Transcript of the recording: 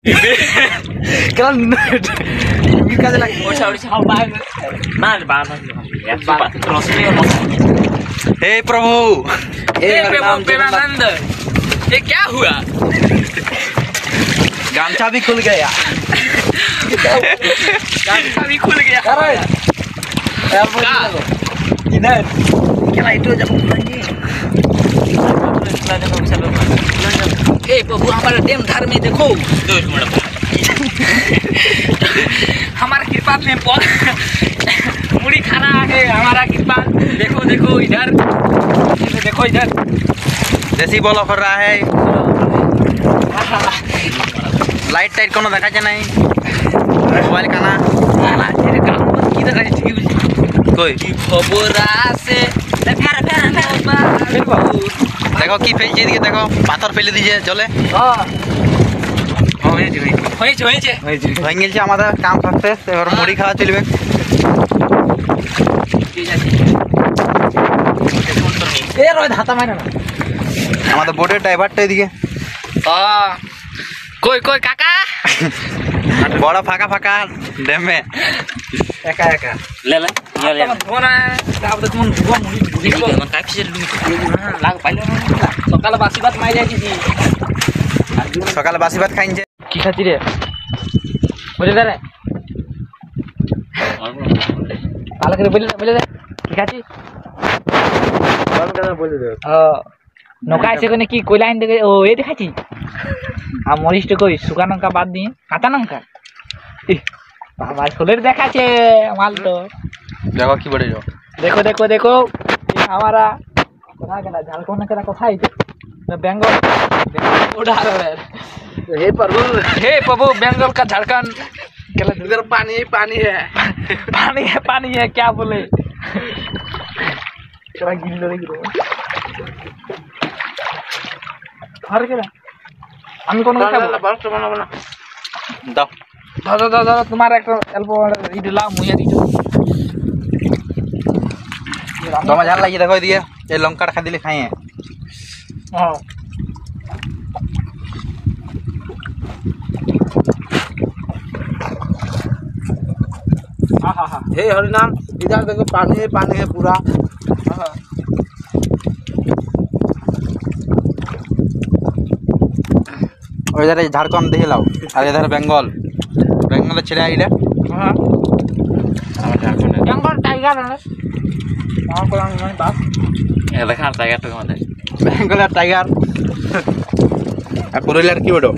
Kalian kita aja lagi. Oh, sorry, bang. Nah, bang. Terus ini हे प्रभु, प्रभु प्रेमानंद, ये क्या हुआ? गामछा भी खुल गया। गामछा भी खुल गया। इधर क्या itu aja lagi? प्रभु हमारा डेम धार में देखो। हमारा कृपा में मुड़ी खाना है हमारा कृपा। देखो देखो इधर, देखो इधर जैसी बॉल कर रहा है। लाइट टाइट कोनो देखा जाए नहीं। मोबाइल का ना कोई खबर से देखो की फेल दीजिए, देखो पाथर फेले दीजिए चले আমাদের কাম সাকসেস। এবার মুড়ি খাওয়া চলবে। আমাদের বোটের ড্রাইভারটা এদিকে কই কই কাকা বড় ফাঁকা ফাঁকা ড্যামে একা একা লেলা সকালে বাসি ভাত মাই যাইছি সকালে বাসি ভাত খাইছে। কি খাচ্ছি রে বলে দে রে ভালো করে বলে দে কি খাচ্ছি বলে দে নৌকা এসে কোনে কি কইলা আইন দেখে ও এই দেখাচ্ছি আর মরিচটা কই শুকা লঙ্কা বাদ দিয়ে কাঁচা লঙ্কা বাবা সোলের দেখাচ্ছে মাল তো দেখো কি বলে देखो देखो देखो ये हमारा कहाँ गया झारखंड का कोথায় बेंगल उड़ा रहा है। हे प्रभु बेंगल का झारखंड इधर पानी पानी है पानी है क्या बोले करा गिन लो रे हर केला আমি কোন কথা বলবো বাস বানাবো না দাও দাদা দাদা তোমার একটা অল্প ইড লাও মুইয়া দিছো তোমার ঝাল লাগিয়ে দেখো এদিকে এই লঙ্কাটা খা দিলে খাইয়ে हे हरिनाम इधर देखो पानी है पूरा। और इधर झारखंड देखे लाओ और इधर बंगाल ছেড়ে আইলে बेंगल टाइगर है আমার কোন মানে বাস এ দেখা টাইগার তো আমাদের বেঙ্গলের টাইগার আর পুরুলিয়ার কি ওটা